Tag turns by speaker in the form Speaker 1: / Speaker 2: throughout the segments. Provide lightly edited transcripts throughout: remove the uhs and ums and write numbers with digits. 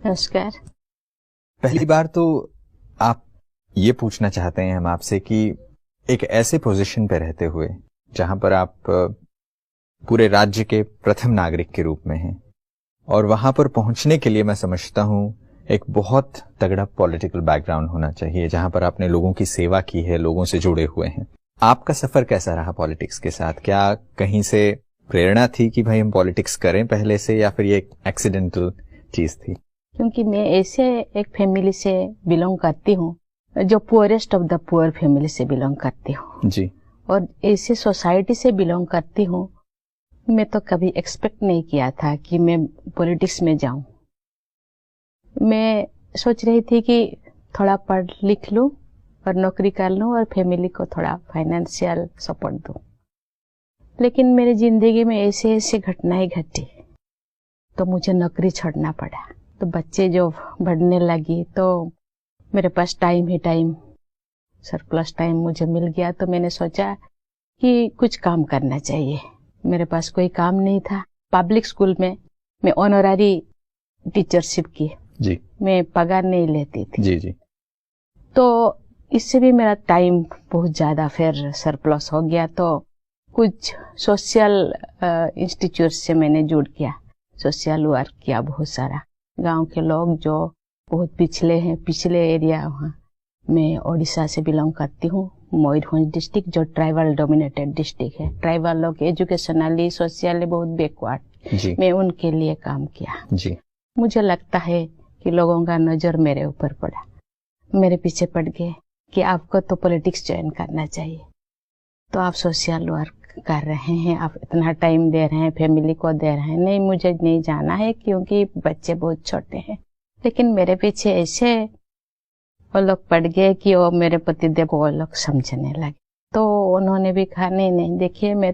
Speaker 1: नमस्कार।
Speaker 2: पहली बार तो आप ये पूछना चाहते हैं हम आपसे कि एक ऐसे पोजीशन पे रहते हुए जहां पर आप पूरे राज्य के प्रथम नागरिक के रूप में हैं और वहां पर पहुंचने के लिए मैं समझता हूं एक बहुत तगड़ा पॉलिटिकल बैकग्राउंड होना चाहिए, जहां पर आपने लोगों की सेवा की है, लोगों से जुड़े हुए हैं। आपका सफर कैसा रहा पॉलिटिक्स के साथ? क्या कहीं से प्रेरणा थी कि भाई हम पॉलिटिक्स करें पहले से, या फिर ये एक एक्सीडेंटल चीज थी?
Speaker 1: क्योंकि मैं ऐसे एक फैमिली से बिलोंग करती हूँ जो poorest of the poor family से बिलोंग करती हूँ
Speaker 2: जी।
Speaker 1: और ऐसे सोसाइटी से बिलोंग करती हूँ। मैं तो कभी एक्सपेक्ट नहीं किया था कि मैं पॉलिटिक्स में जाऊं। मैं सोच रही थी कि थोड़ा पढ़ लिख लूं और नौकरी कर लूं और फैमिली को थोड़ा फाइनेंशियल सपोर्ट दूं। लेकिन मेरी जिंदगी में ऐसे ऐसे घटनाएं घटी तो मुझे नौकरी छोड़ना पड़ा। तो बच्चे जो बढ़ने लगी तो मेरे पास टाइम ही टाइम, सरप्लस टाइम मुझे मिल गया। तो मैंने सोचा कि कुछ काम करना चाहिए। मेरे पास कोई काम नहीं था। पब्लिक स्कूल में मैं ऑनररी टीचरशिप की
Speaker 2: जी।
Speaker 1: मैं पगार नहीं लेती थी।
Speaker 2: जी जी।
Speaker 1: तो इससे भी मेरा टाइम बहुत ज्यादा फिर सरप्लस हो गया। तो कुछ सोशल इंस्टीट्यूट से मैंने जुड़ किया, सोशल वर्क किया बहुत सारा। गांव के लोग जो बहुत पिछले हैं, पिछले एरिया, वहाँ मैं ओडिशा से बिलोंग करती हूँ, मयूरभंज डिस्ट्रिक्ट जो ट्राइबल डोमिनेटेड डिस्ट्रिक्ट है। ट्राइबल लोग एजुकेशनली सोशली बहुत बैकवर्ड, मैं उनके लिए काम किया
Speaker 2: जी।
Speaker 1: मुझे लगता है कि लोगों का नजर मेरे ऊपर पड़ा, मेरे पीछे पड़ गए कि आपको तो पॉलिटिक्स ज्वाइन करना चाहिए। तो आप सोशल वर्क कर रहे हैं, आप इतना टाइम दे रहे हैं, फैमिली को दे रहे हैं। नहीं, मुझे नहीं जाना है क्योंकि बच्चे बहुत छोटे हैं। लेकिन मेरे पीछे ऐसे वो लोग पड़ गए कि वो मेरे पतिदेव को वो लोग समझने लगे। तो उन्होंने भी कहा नहीं देखिए, मैं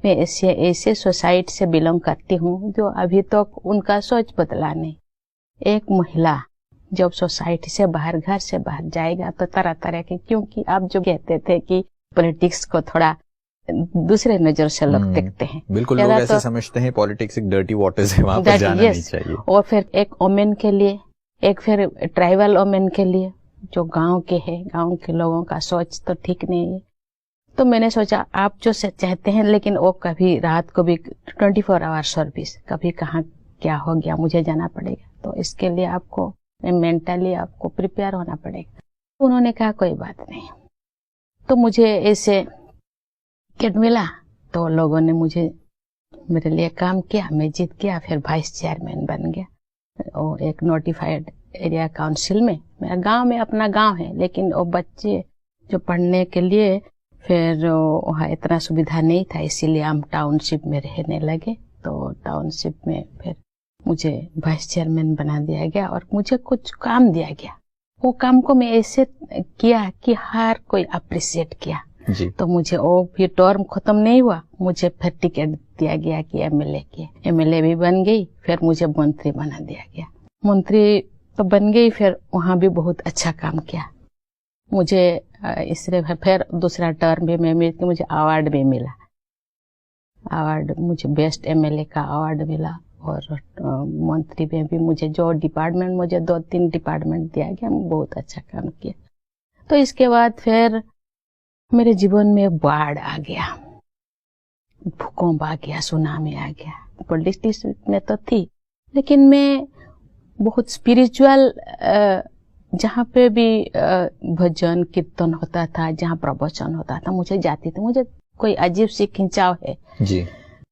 Speaker 1: ऐसे सोसाइटी से बिलोंग करती हूँ जो अभी तक उनका सोच बदला नहीं। एक महिला जब सोसाइटी से बाहर, घर से बाहर जाएगा तो तरह तरह के, क्योंकि आप जो कहते थे कि पॉलिटिक्स को थोड़ा दूसरे नजर से लोग देखते हैं।
Speaker 2: बिल्कुल, लोग ऐसे समझते हैं पॉलिटिक्स एक डर्टी वाटर्स है, वहां पर जाना नहीं चाहिए।
Speaker 1: और फिर एक वोमेन के लिए, एक फिर ट्राइबल वोमेन के लिए जो गांव के हैं, गांव के लोगों का सोच तो ठीक नहीं है। तो मैंने सोचा आप जो चाहते हैं, लेकिन वो कभी रात को भी 24 आवर सर्विस, कभी कहाँ क्या हो गया, मुझे जाना पड़ेगा। तो इसके लिए आपको मेंटली आपको प्रिपेयर होना पड़ेगा। उन्होंने कहा कोई बात नहीं। तो मुझे ऐसे टिकट मिला तो लोगों ने मुझे मेरे लिए काम किया, मैं जीत गया, फिर वाइस चेयरमैन बन गया। और एक नोटिफाइड एरिया काउंसिल में, मेरा गांव में अपना गांव है, लेकिन वो बच्चे जो पढ़ने के लिए फिर वहाँ इतना सुविधा नहीं था, इसीलिए हम टाउनशिप में रहने लगे। तो टाउनशिप में फिर मुझे वाइस चेयरमैन बना दिया गया और मुझे कुछ काम दिया गया। वो काम को मैं ऐसे किया कि हर कोई अप्रिशिएट किया
Speaker 2: जी।
Speaker 1: तो मुझे वो भी टर्म खत्म नहीं हुआ, मुझे फिर टिकट दिया गया कि एमएलए की, एमएलए भी बन गई। फिर मुझे मंत्री बना दिया गया, मंत्री तो बन गई। फिर वहाँ भी बहुत अच्छा काम किया। मुझे इसलिए फिर दूसरा टर्म भी मैं मिली, मुझे अवार्ड भी मिला। अवार्ड मुझे बेस्ट एमएलए का अवार्ड मिला। और मंत्री में भी मुझे जो डिपार्टमेंट, मुझे 2-3 डिपार्टमेंट दिया गया, मैं बहुत अच्छा काम किया। तो इसके बाद फिर मेरे जीवन में बाढ़ आ गया, भूकंप आ गया, सुनामी आ गया। पॉलिटिक्स में तो थी, लेकिन मैं बहुत स्पिरिचुअल, जहाँ पे भी भजन कीर्तन होता था, जहाँ प्रवचन होता था, मुझे जाती थी। मुझे कोई अजीब सी खिंचाव है
Speaker 2: जी।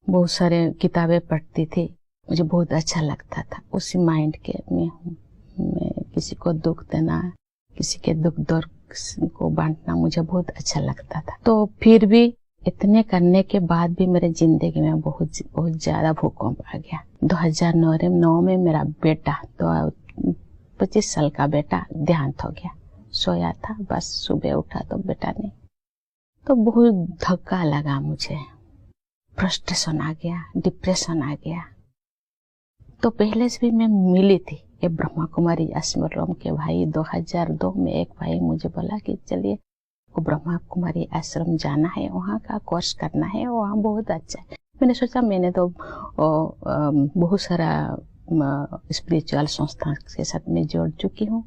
Speaker 1: बहुत सारे किताबें पढ़ती थी, मुझे बहुत अच्छा लगता था। उसी माइंड के मैं हूँ। मैं किसी को दुख देना, किसी के दुख दर्द को बांटना मुझे बहुत अच्छा लगता था। तो फिर भी इतने करने के बाद भी मेरे जिंदगी में बहुत ज्यादा भूकंप आ गया। 2009 में मेरा बेटा, तो 25 साल का बेटा देहांत हो गया। सोया था, बस सुबह उठा तो बेटा नहीं। तो बहुत धक्का लगा मुझे, फ्रस्ट्रेशन आ गया, डिप्रेशन आ गया। तो पहले से भी मैं मिली थी ये ब्रह्मा कुमारी आश्रम के भाई। 2002 में एक भाई मुझे बोला कि चलिए को ब्रह्मा कुमारी आश्रम जाना है, वहाँ का कोर्स करना है, वहाँ बहुत अच्छा है। मैंने सोचा, मैंने तो बहुत सारा स्पिरिचुअल संस्था के साथ मैं जुड़ चुकी हूँ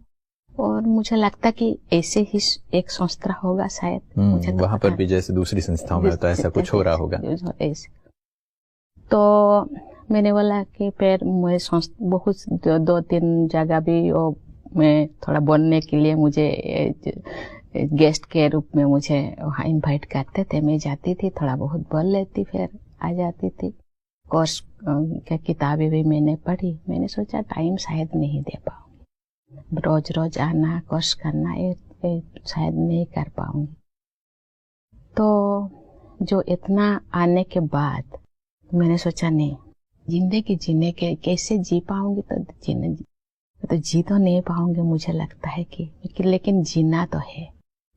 Speaker 1: और मुझे लगता कि ऐसे ही एक संस्था होगा शायद। मुझे तो
Speaker 2: वहां पर भी जैसे दूसरी संस्थाओं में होता है ऐसा कुछ हो रहा होगा।
Speaker 1: तो मैंने बोला कि फिर मैं बहुत 2-3 जगह भी और मैं थोड़ा बोलने के लिए मुझे गेस्ट के रूप में मुझे वहाँ इनवाइट करते थे। मैं जाती थी, थोड़ा बहुत बोल लेती, फिर आ जाती थी। कोर्स की किताबें भी मैंने पढ़ी। मैंने सोचा टाइम शायद नहीं दे पाऊंगी, रोज रोज आना कोर्स करना ये शायद नहीं कर पाऊंगी। तो जो इतना आने के बाद मैंने सोचा नहीं, जिंदगी जीने के कैसे जी पाऊंगी, तो जी तो नहीं पाऊंगी मुझे लगता है कि लेकिन जीना तो है।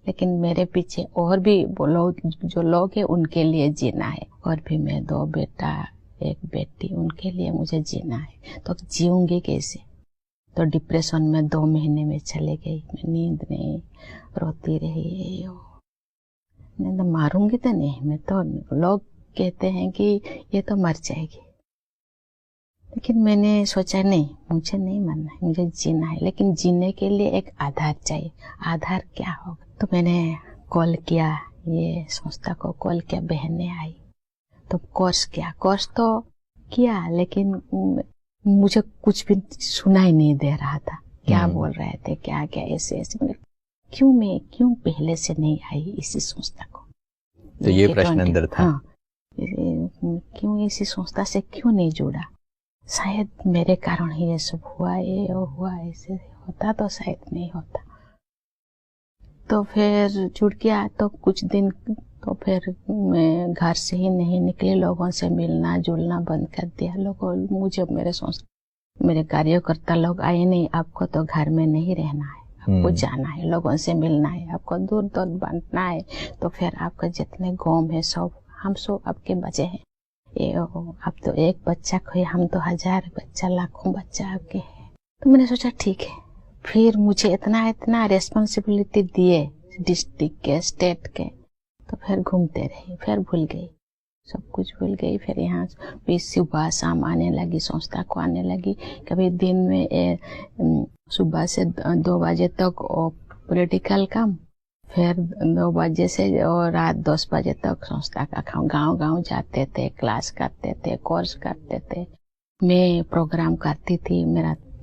Speaker 1: लेकिन मेरे पीछे और भी जो लोग हैं उनके लिए जीना है, और भी मैं 2 बेटा 1 बेटी, उनके लिए मुझे जीना है। तो जीऊंगी कैसे? तो डिप्रेशन में 2 महीने में चले गई। मैं नींद नहीं, रोती रही। नींद मारूंगी तो नहीं, मैं तो, लोग कहते हैं कि ये तो मर जाएगी, लेकिन मैंने सोचा नहीं, मुझे नहीं मरना है, मुझे जीना है। लेकिन जीने के लिए एक आधार चाहिए। आधार क्या होगा? तो मैंने कॉल किया, ये संस्था को कॉल किया, बहनें आई तो कोर्स किया। कोर्स तो किया लेकिन मुझे कुछ भी सुनाई नहीं दे रहा था, क्या बोल रहे थे, क्या क्या ऐसे ऐसे। क्यों पहले से नहीं आई इसी संस्था को?
Speaker 2: तो ये प्रश्न अंदर था।
Speaker 1: हाँ, क्यों इसी संस्था से क्यों नहीं जुड़ा? शायद मेरे कारण ही ये सब हुआ, ये हुआ, ऐसे होता तो शायद नहीं होता। तो फिर जुड़ गया। तो कुछ दिन तो फिर मैं घर से ही नहीं निकली, लोगों से मिलना जुलना बंद कर दिया। लोगों मुझे मेरे कार्यकर्ता लोग आए, नहीं आपको तो घर में नहीं रहना है, आपको जाना है, लोगों से मिलना है, आपको दूर दूर बांटना है। तो फिर आपका जितने गाँव है सब, हम सब आपके बच्चे हैं। अब तो एक बच्चा खोए, हम तो 1000 बच्चा, लाखों बच्चा आपके हैं। तो मैंने सोचा ठीक है। फिर मुझे इतना रेस्पॉन्सिबिलिटी दिए डिस्ट्रिक्ट के, स्टेट के, तो फिर घूमते रहे, फिर भूल गई, सब कुछ भूल गई। फिर यहाँ भी सुबह शाम आने लगी, संस्था को आने लगी। कभी दिन में सुबह से 2 बजे तक पॉलिटिकल काम, फिर 2 बजे से और रात 10 बजे तक संस्था का काम। गांव जाते थे, क्लास करते थे, कोर्स करते थे, मैं प्रोग्राम करती थी।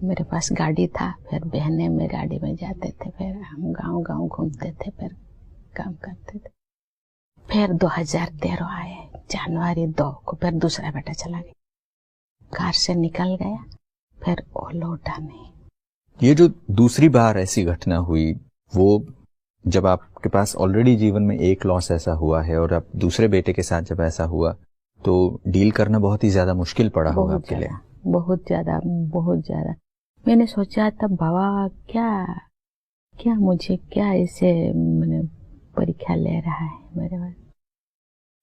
Speaker 1: मेरे पास गाड़ी था, फिर बहनें में गाड़ी में जाते थे, फिर हम गांव घूमते थे, फिर काम करते थे। फिर 2013 आए, जनवरी 2 को फिर दूसरा बेटा चला गया, घर से निकल गया, फिर वो लौटा नहीं।
Speaker 2: ये जो दूसरी बार ऐसी घटना हुई, वो जब आपके पास ऑलरेडी जीवन में एक लॉस ऐसा हुआ है और अब दूसरे बेटे के साथ जब ऐसा हुआ, तो डील करना बहुत ही ज्यादा मुश्किल पड़ा होगा आपके लिए।
Speaker 1: बहुत ज्यादा। मैंने सोचा तब, बाबा क्या मुझे क्या ऐसे मैंने परीक्षा ले रहा है मेरे पास।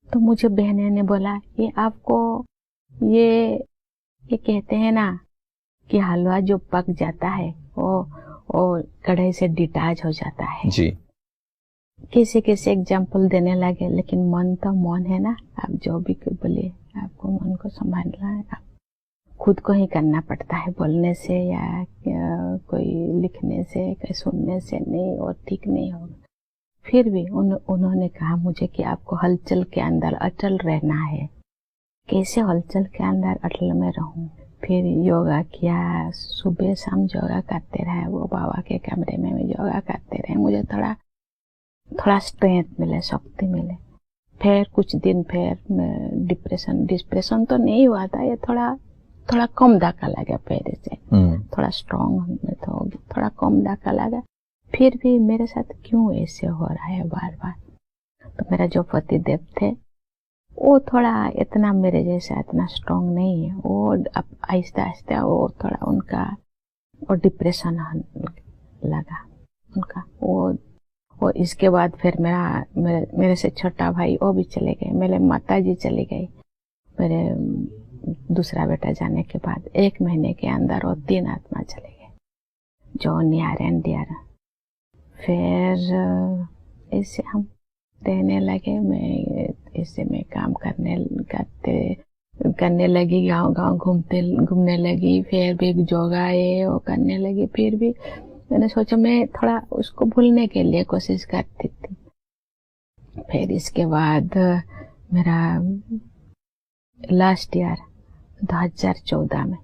Speaker 1: तो मुझे बहने ने बोला कि आपको ये कहते हैं ना कि हलवा जो पक जाता है वो कढ़ाई से डिटाच हो जाता है
Speaker 2: जी।
Speaker 1: कैसे एग्जाम्पल देने लगे। लेकिन मन तो मन है ना, आप जो भी बोले आपको मन को संभालना है, आप खुद को ही करना पड़ता है, बोलने से या कोई लिखने से, कोई सुनने से नहीं, और ठीक नहीं होगा। फिर भी उन्होंने कहा मुझे कि आपको हलचल के अंदर अटल रहना है। कैसे हलचल के अंदर अटल में रहूं? फिर योगा किया, सुबह शाम योगा करते रहे, वो बाबा के कमरे में योगा करते रहे। मुझे थोड़ा स्ट्रेंथ मिले, शक्ति मिले। फिर कुछ दिन फिर डिप्रेशन तो नहीं हुआ था, ये थोड़ा कम धक्का लगा पहले से, थोड़ा स्ट्रॉन्ग में तो थोड़ा कम धक्का लगा। फिर भी मेरे साथ क्यों ऐसे हो रहा है बार बार? तो मेरा जो पति देव थे वो थोड़ा इतना मेरे जैसा इतना स्ट्रॉन्ग नहीं है, वो अब आहिस्ता आहिस्ता वो थोड़ा उनका वो डिप्रेशन लगा उनका वो इसके बाद फिर मेरे से छोटा भाई वो भी चले गए, मेरे माता जी चली गई। मेरे दूसरा बेटा जाने के बाद 1 महीने के अंदर वो 3 आत्मा चले गए, जो नियर एंड डियर। फिर ऐसे हम रहने लगे। मैं काम करते करने लगी, गांव गांव घूमने लगी, फिर भी योगा ये वो करने लगी। फिर भी मैंने सोचा मैं थोड़ा उसको भूलने के लिए कोशिश करती थी। फिर इसके बाद मेरा लास्ट ईयर 2014 में,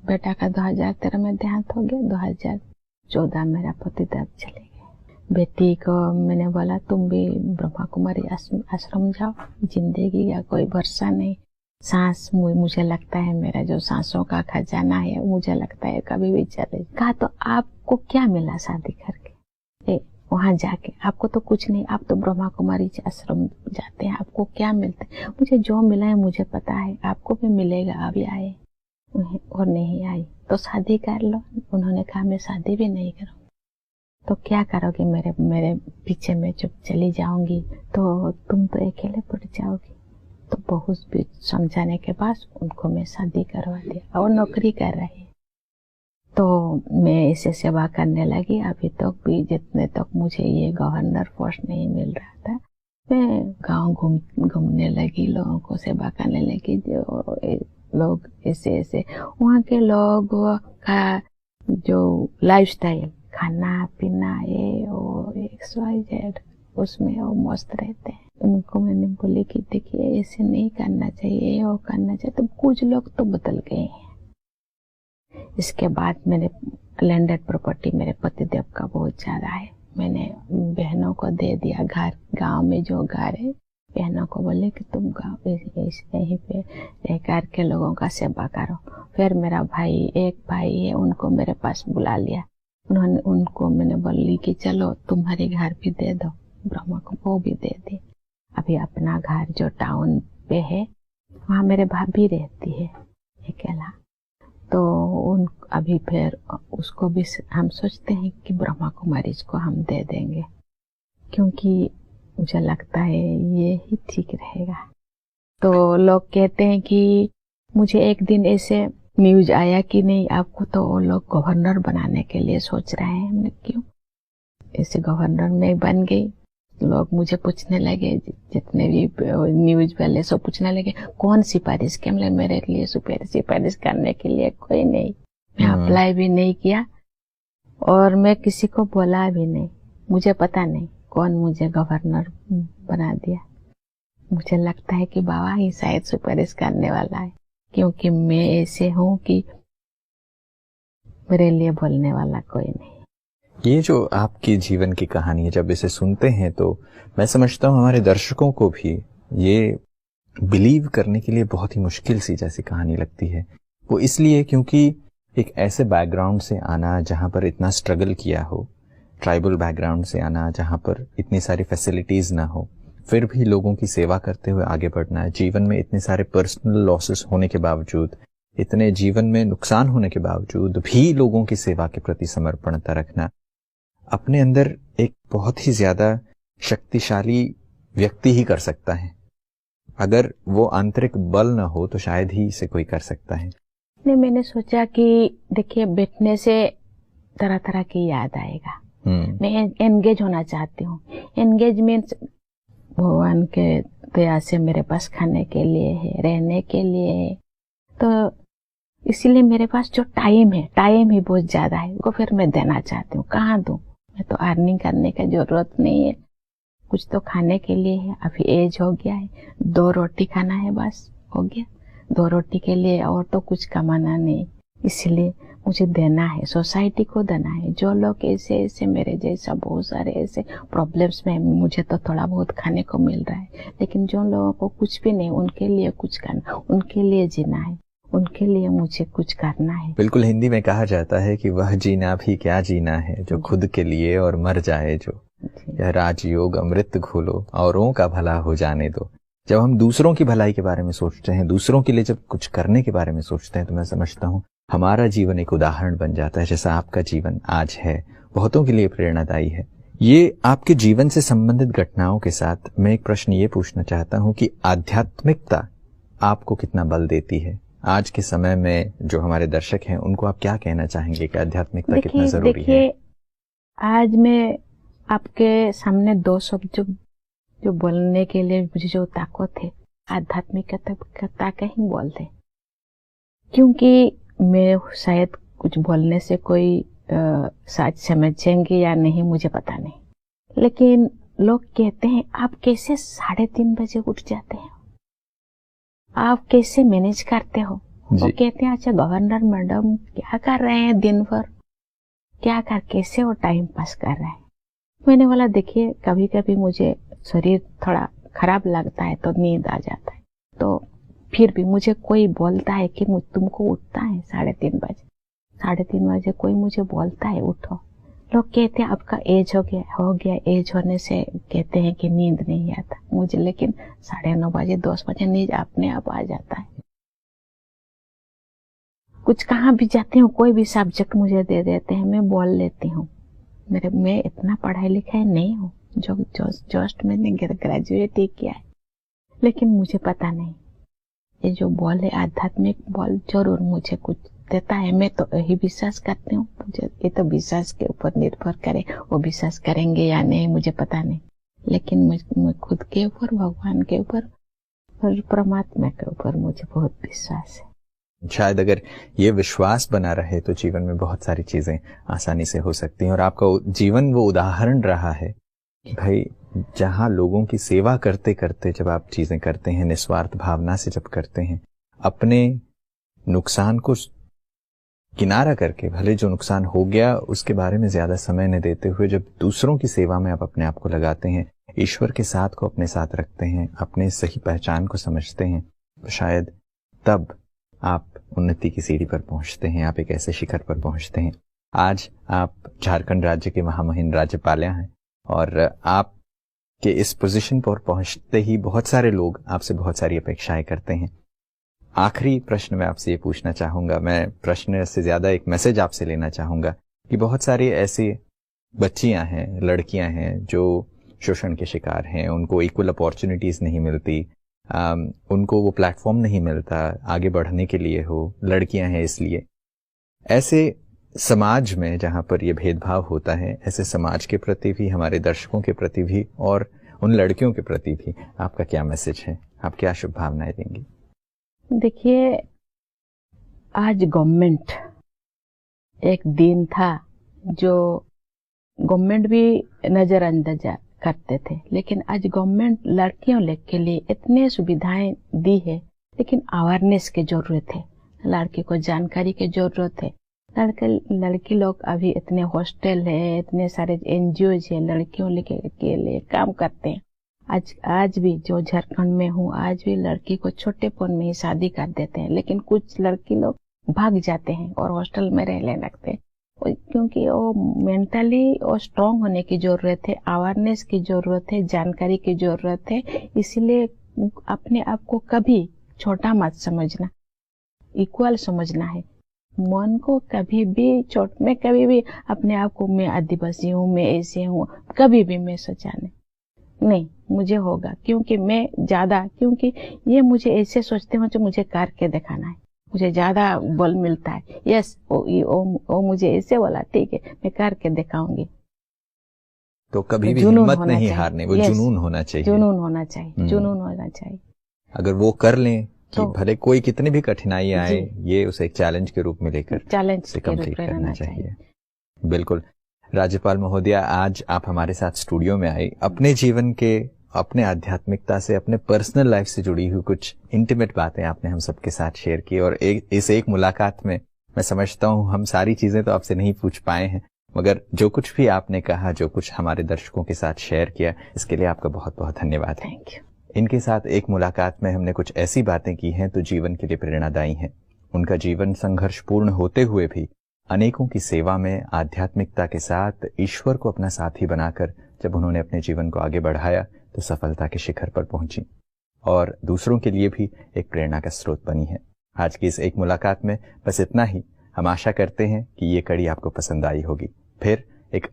Speaker 1: बेटा का 2013 में देहांत हो गया, 2014 मेरा पतिदेव चले गए। बेटी को मैंने बोला तुम भी ब्रह्मा कुमारी आश्रम जाओ, जिंदगी का कोई भरोसा नहीं, सांस मुझे लगता है मेरा जो सांसों का खजाना है मुझे लगता है कभी भी चले। कहा तो आपको क्या मिला शादी करके, वहां जाके आपको तो कुछ नहीं, आप तो ब्रह्मा कुमारी आश्रम जाते हैं, आपको क्या मिलता है? मुझे जो मिला है मुझे पता है, आपको भी मिलेगा। अभी आए और नहीं आई तो शादी कर लो। उन्होंने कहा मैं शादी भी नहीं करूँ। तो क्या करोगे, मेरे पीछे में चुप चली जाऊंगी तो तुम तो अकेले पड़ जाओगी। तो बहुत भी समझाने के बाद उनको मैं शादी करवा दिया और नौकरी कर रही। तो मैं इसे सेवा करने लगी। अभी तक भी जितने तक मुझे ये गवर्नर पोस्ट नहीं मिल रहा था, मैं गांव घूमने लगी, लोगों को सेवा करने लगी। जो लोग ऐसे वहाँ के लोग का जो लाइफस्टाइल, खाना पीना ये वो XYZ, उसमें वो मस्त रहते हैं। उनको मैंने बोली कि देखिए ऐसे नहीं करना चाहिए, वो करना चाहिए। तो कुछ लोग तो बदल गए हैं। इसके बाद मैंने लैंडेड प्रॉपर्टी मेरे पतिदेव का बहुत ज्यादा है, मैंने बहनों को दे दिया। घर गांव में जो घर है, बहनों को बोले कि तुम गाँव यहीं पे रह कर के लोगों का सेवा करो। फिर मेरा एक भाई है, उनको मेरे पास बुला लिया। उनको मैंने बोली कि चलो तुम्हारे घर भी दे दो, ब्रह्मा को वो भी दे दी। अभी अपना घर जो टाउन पे है वहाँ मेरे भाभी रहती है अकेला। तो अभी फिर उसको भी हम सोचते हैं कि ब्रह्मा कुमारी को हम दे देंगे, क्योंकि मुझे लगता है ये ही ठीक रहेगा। तो लोग कहते हैं कि मुझे एक दिन ऐसे न्यूज आया कि नहीं आपको तो वो लोग गवर्नर बनाने के लिए सोच रहे हैं। मैं क्यों ऐसे गवर्नर में बन गई। लोग मुझे पूछने लगे, जितने भी न्यूज वाले सब पूछने लगे कौन सिफारिश के, मतलब मेरे लिए सिफारिश करने के लिए कोई नहीं। मैं अप्लाई भी नहीं किया और मैं किसी को बोला भी नहीं। मुझे पता नहीं कौन मुझे गवर्नर बना दिया। मुझे लगता है कि बाबा ही शायद सिफारिश करने वाला है, क्योंकि मैं ऐसे हूँ कि मेरे लिए बोलने वाला कोई नहीं।
Speaker 2: ये जो आपकी जीवन की कहानी है, जब इसे सुनते हैं तो मैं समझता हूँ हमारे दर्शकों को भी ये बिलीव करने के लिए बहुत ही मुश्किल सी जैसी कहानी लगती है। वो इसलिए क्योंकि एक ऐसे बैकग्राउंड से आना जहां पर इतना स्ट्रगल किया हो, ट्राइबल बैकग्राउंड से आना जहां पर इतनी सारी फैसिलिटीज ना हो, फिर भी लोगों की सेवा करते हुए आगे बढ़ना है। जीवन में इतने सारे पर्सनल लॉसेस होने के बावजूद, इतने जीवन में नुकसान होने के बावजूद भी लोगों की सेवा के प्रति समर्पणता रखना, अपने अंदर एक बहुत ही ज्यादा शक्तिशाली व्यक्ति ही कर सकता है। अगर वो आंतरिक बल न हो तो शायद ही इसे कोई कर सकता है।
Speaker 1: नहीं, मैंने सोचा कि देखिए बैठने से तरह तरह की याद आएगा। मैं एंगेज होना चाहती हूँ। एंगेज मीन्स भगवान के दया से मेरे पास खाने के लिए है, रहने के लिए है, तो इसीलिए मेरे पास जो टाइम है, टाइम ही बहुत ज्यादा है, वो फिर मैं देना चाहती हूँ। कहाँ दूँ? मैं तो अर्निंग करने की जरूरत नहीं है, कुछ तो खाने के लिए है। अभी एज हो गया है, 2 रोटी खाना है, बस हो गया। 2 रोटी के लिए और तो कुछ कमाना नहीं, इसलिए मुझे देना है, सोसाइटी को देना है। जो लोग ऐसे ऐसे मेरे जैसा बहुत सारे ऐसे प्रॉब्लम्स में, मुझे तो थोड़ा बहुत खाने को मिल रहा है, लेकिन जो लोगों को कुछ भी नहीं, उनके लिए कुछ करना, उनके लिए जीना है, उनके लिए मुझे कुछ करना है।
Speaker 2: बिल्कुल, हिंदी में कहा जाता है कि वह जीना भी क्या जीना है जो खुद के लिए और मर जाए जो, यह राजयोग अमृत घोलो औरों का भला हो जाने दो। जब हम दूसरों की भलाई के बारे में सोचते हैं, दूसरों के लिए जब कुछ करने के बारे में सोचते हैं, तो मैं समझता हूँ हमारा जीवन एक उदाहरण बन जाता है। जैसा आपका जीवन आज है, बहुतों के लिए प्रेरणादायी है। ये आपके जीवन से संबंधित घटनाओं के साथ मैं एक प्रश्न ये पूछना चाहता हूँ कि आध्यात्मिकता आपको कितना बल देती है? आज के समय में जो हमारे दर्शक हैं, उनको आप क्या कहना चाहेंगे कि आध्यात्मिकता कितना जरूरी है?
Speaker 1: आज मैं आपके सामने 2 शब्द जो बोलने के लिए मुझे जो ताकत है, आध्यात्मिकता का ही बोलते, क्योंकि मैं शायद कुछ बोलने से कोई शायद समझेंगे या नहीं मुझे पता नहीं, लेकिन लोग कहते हैं आप कैसे 3:30 बजे उठ जाते हैं, आप कैसे मैनेज करते हो। वो कहते हैं अच्छा गवर्नर मैडम क्या कर रहे हैं दिन भर, क्या कर कैसे वो टाइम पास कर रहे हैं। मैंने बोला देखिए कभी कभी मुझे शरीर थोड़ा खराब लगता है तो नींद आ जाता है, तो फिर भी मुझे कोई बोलता है कि तुमको उठता है 3:30 बजे, 3:30 बजे कोई मुझे बोलता है उठो। लोग कहते हैं आपका एज हो गया, एज होने से कहते हैं कि नींद नहीं आता मुझे, लेकिन 9:30 बजे 10 बजे नींद अपने आप आ जाता है। कुछ कहाँ भी जाती हूँ, कोई भी सब्जेक्ट मुझे दे देते हैं, मैं बोल लेती हूँ। मैं इतना पढ़ाई लिखाई नहीं हूँ, जो जस्ट मैंने ग्रेजुएट ही किया है, लेकिन मुझे पता नहीं ये जो बॉल है आध्यात्मिक बॉल जरूर मुझे कुछ देता है। मैं तो यही विश्वास करती हूँ, मुझे ये तो विश्वास के ऊपर निर्भर करे, वो विश्वास करेंगे या नहीं मुझे पता नहीं, लेकिन मैं खुद के ऊपर, भगवान के ऊपर और परमात्मा के ऊपर मुझे बहुत विश्वास है।
Speaker 2: शायद अगर ये विश्वास बना रहे तो जीवन में बहुत सारी चीजें आसानी से हो सकती हैं। और आपका जीवन वो उदाहरण रहा है कि भाई जहां लोगों की सेवा करते करते जब आप चीजें करते हैं, निस्वार्थ भावना से जब करते हैं, अपने नुकसान को किनारा करके, भले जो नुकसान हो गया उसके बारे में ज्यादा समय न देते हुए जब दूसरों की सेवा में आप अपने आप को लगाते हैं, ईश्वर के साथ को अपने साथ रखते हैं, अपने सही पहचान को समझते हैं, तो शायद तब आप उन्नति की सीढ़ी पर पहुंचते हैं, आप एक ऐसे शिखर पर पहुंचते हैं। आज आप झारखंड राज्य के महामहिम राज्यपाल हैं और आप के इस पोजीशन पर पहुंचते ही बहुत सारे लोग आपसे बहुत सारी अपेक्षाएं करते हैं। आखिरी प्रश्न मैं आपसे ये पूछना चाहूंगा, मैं प्रश्न से ज्यादा एक मैसेज आपसे लेना चाहूंगा कि बहुत सारी ऐसी बच्चियां हैं, लड़कियां हैं जो शोषण के शिकार हैं, उनको इक्वल अपॉर्चुनिटीज नहीं मिलती, उनको वो प्लेटफॉर्म नहीं मिलता आगे बढ़ने के लिए हो, लड़कियां हैं इसलिए। ऐसे समाज में जहां पर ये भेदभाव होता है, ऐसे समाज के प्रति भी, हमारे दर्शकों के प्रति भी और उन लड़कियों के प्रति भी आपका क्या मैसेज है, आप क्या शुभकामनाएं देंगी?
Speaker 1: देखिए, आज गवर्नमेंट, एक दिन था जो गवर्नमेंट भी नजरअंदाज करते थे, लेकिन आज गवर्नमेंट लड़कियों के लिए इतने सुविधाएं दी है, लेकिन अवेयरनेस की जरूरत है, लड़की को जानकारी की जरूरत है। लड़की लोग अभी इतने हॉस्टल है, इतने सारे एनजीओज है, लड़कियों के लिए काम करते हैं। आज भी जो झारखंड में हूँ, आज भी लड़की को छोटेपन में ही शादी कर देते हैं, लेकिन कुछ लड़की लोग भाग जाते हैं और हॉस्टल में रहने लगते हैं, क्योंकि वो मेंटली और स्ट्रांग होने की जरूरत है, अवेयरनेस की जरूरत है, जानकारी की जरूरत है। इसीलिए अपने आप को कभी छोटा मत समझना, इक्वल समझना है। मन को कभी भी कभी भी अपने आप को मैं आदिवासी हूँ, मैं ऐसे हूँ, कभी भी मैं सोचा नहीं मुझे होगा, क्योंकि मैं ज्यादा, क्योंकि ये मुझे ऐसे सोचते हो जो मुझे करके दिखाना है, मुझे ज्यादा बल मिलता है। यस, वो मुझे ऐसे बोला, ठीक है मैं करके दिखाऊंगी।
Speaker 2: तो कभी भी हिम्मत नहीं हारने, वो जुनून होना चाहिए,
Speaker 1: जुनून होना चाहिए, जुनून होना चाहिए।
Speaker 2: अगर वो कर लें कि भले कोई कितनी भी कठिनाई आए, ये उसे एक चैलेंज के रूप में लेकर से कंप्लीट करना चाहिए। बिल्कुल। राज्यपाल महोदया, आज आप हमारे साथ स्टूडियो में आई, अपने जीवन के, अपने आध्यात्मिकता से, अपने पर्सनल लाइफ से जुड़ी हुई कुछ इंटीमेट बातें आपने हम सबके साथ शेयर की। और इस एक मुलाकात में मैं समझता हूँ हम सारी चीजें तो आपसे नहीं पूछ पाए हैं, मगर जो कुछ भी आपने कहा, जो कुछ हमारे दर्शकों के साथ शेयर किया, इसके लिए आपका बहुत बहुत धन्यवाद।
Speaker 1: Thank you.
Speaker 2: इनके साथ एक मुलाकात में हमने कुछ ऐसी बातें की हैं तो जीवन के लिए प्रेरणादायी हैं। उनका जीवन संघर्षपूर्ण होते हुए भी अनेकों की सेवा में आध्यात्मिकता के साथ ईश्वर को अपना साथी बनाकर जब उन्होंने अपने जीवन को आगे बढ़ाया तो सफलता के शिखर पर पहुंची और दूसरों के लिए भी एक प्रेरणा का स्रोत बनी है। आज की इस एक मुलाकात में बस इतना ही। हम आशा करते हैं कि ये कड़ी आपको पसंद आई होगी। फिर एक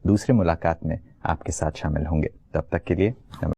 Speaker 2: दूसरी मुलाकात में आपके साथ शामिल होंगे। तब तक के लिए नमस्कार।